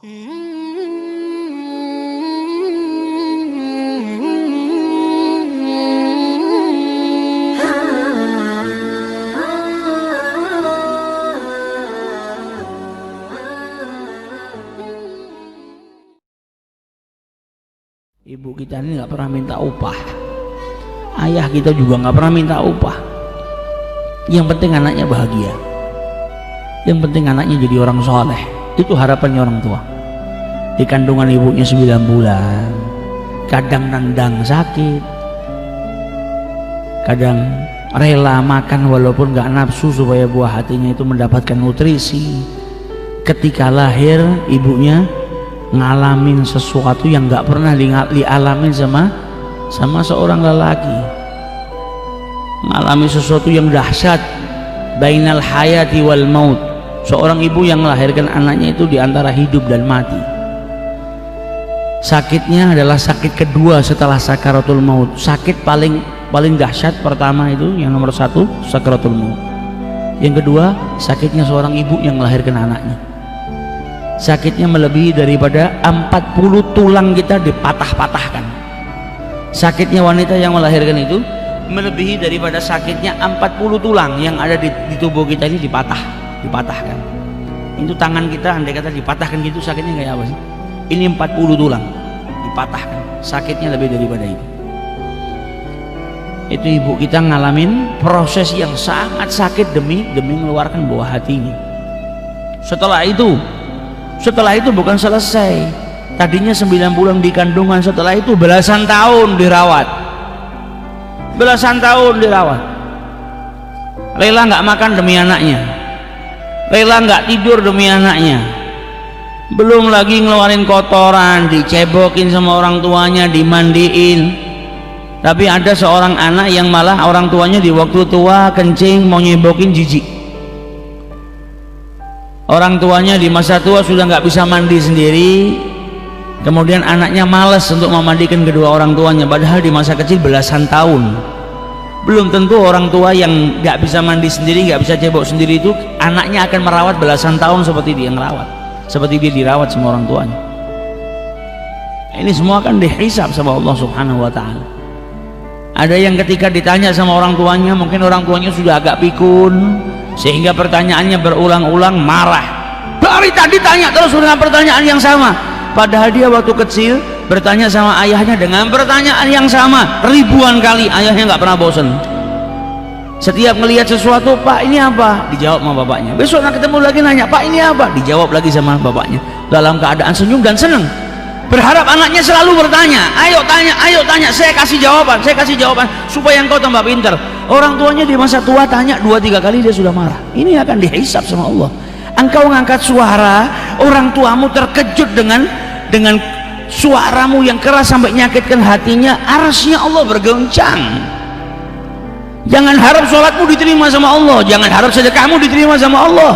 Ibu kita ini nggak pernah minta upah, ayah kita juga nggak pernah minta upah. Yang penting anaknya bahagia, yang penting anaknya jadi orang soleh. Itu harapannya orang tua. Di kandungan ibunya 9 bulan, kadang nendang sakit, kadang rela makan walaupun nggak nafsu supaya buah hatinya itu mendapatkan nutrisi. Ketika lahir, ibunya ngalamin sesuatu yang nggak pernah dialamin sama seorang lelaki. Ngalami sesuatu yang dahsyat, bainal hayati wal maut. Seorang ibu yang melahirkan anaknya itu di antara hidup dan mati. Sakitnya adalah sakit kedua setelah sakaratul maut. Sakit paling dahsyat pertama itu yang nomor 1 sakaratul maut. Yang kedua sakitnya seorang ibu yang melahirkan anaknya. Sakitnya melebihi daripada 40 tulang kita dipatah-patahkan. Sakitnya wanita yang melahirkan itu melebihi daripada sakitnya 40 tulang yang ada di tubuh kita ini dipatahkan. Itu tangan kita andai kata dipatahkan gitu, sakitnya kayak apa sih? Ini 40 tulang dipatahkan, sakitnya lebih daripada itu. Itu ibu kita ngalamin proses yang sangat sakit demi mengeluarkan buah hatinya. Setelah itu bukan selesai. Tadinya 9 bulan di kandungan, setelah itu belasan tahun dirawat. Rela nggak makan demi anaknya, rela nggak tidur demi anaknya. Belum lagi ngeluarin kotoran, dicebokin sama orang tuanya, dimandiin. Tapi ada seorang anak yang malah orang tuanya di waktu tua kencing mau nyebokin jijik. Orang tuanya di masa tua sudah nggak bisa mandi sendiri, kemudian anaknya malas untuk memandikan kedua orang tuanya, padahal di masa kecil belasan tahun. Belum tentu orang tua yang nggak bisa mandi sendiri, nggak bisa cebok sendiri itu anaknya akan merawat belasan tahun seperti dia ngerawat, seperti dia dirawat sama orang tuanya. Ini semua kan dihisab sama Allah Subhanahu wa Ta'ala. Ada yang ketika ditanya sama orang tuanya, mungkin orang tuanya sudah agak pikun sehingga pertanyaannya berulang-ulang, marah. Dari tadi tanya terus dengan pertanyaan yang sama, padahal dia waktu kecil bertanya sama ayahnya dengan pertanyaan yang sama ribuan kali. Ayahnya nggak pernah bosan. Setiap melihat sesuatu, Pak ini apa? Dijawab sama bapaknya. Besok nak ketemu lagi nanya, Pak ini apa? Dijawab lagi sama bapaknya, dalam keadaan senyum dan senang. Berharap anaknya selalu bertanya, ayo tanya, saya kasih jawaban supaya engkau tambah pintar. Orang tuanya di masa tua tanya 2-3 kali dia sudah marah. Ini akan dihisab sama Allah. Engkau ngangkat suara, orang tuamu terkejut dengan suaramu yang keras sampai nyakitkan hatinya, arsy-Nya Allah bergoncang. Jangan harap sholatmu diterima sama Allah, jangan harap sedekahmu diterima sama Allah.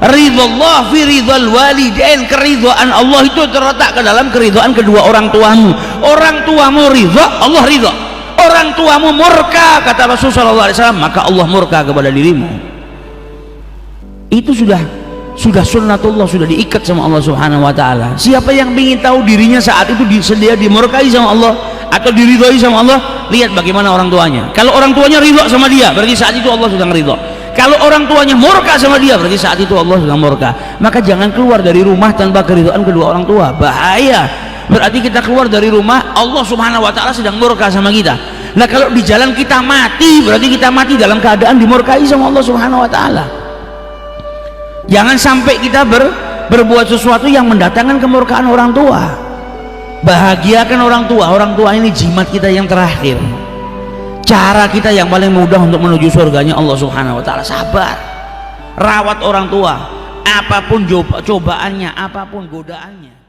Ridhallah fi ridhal walidain, keridhaan Allah itu terletak ke dalam keridhaan kedua orang tuamu. Orang tuamu ridha, Allah ridha. Orang tuamu murka, kata Rasulullah SAW, maka Allah murka kepada dirimu. Itu sudah sunnatullah, sudah diikat sama Allah Subhanahu wa Ta'ala. Siapa yang ingin tahu dirinya saat itu dia dimurkai sama Allah atau diridhoi sama Allah, lihat bagaimana orang tuanya. Kalau orang tuanya ridha sama dia, berarti saat itu Allah sudah ridha. Kalau orang tuanya murka sama dia, berarti saat itu Allah sudah murka. Maka jangan keluar dari rumah tanpa keridhaan kedua orang tua, bahaya. Berarti kita keluar dari rumah, Allah Subhanahu wa Ta'ala sedang murka sama kita. Nah kalau di jalan kita mati, berarti kita mati dalam keadaan dimurkai sama Allah Subhanahu wa Ta'ala. Jangan sampai kita berbuat sesuatu yang mendatangkan kemurkaan orang tua. Bahagiakan orang tua ini jimat kita yang terakhir, cara kita yang paling mudah untuk menuju surganya Allah Subhanahu wa Ta'ala. Sabar, rawat orang tua, apapun cobaannya, apapun godaannya.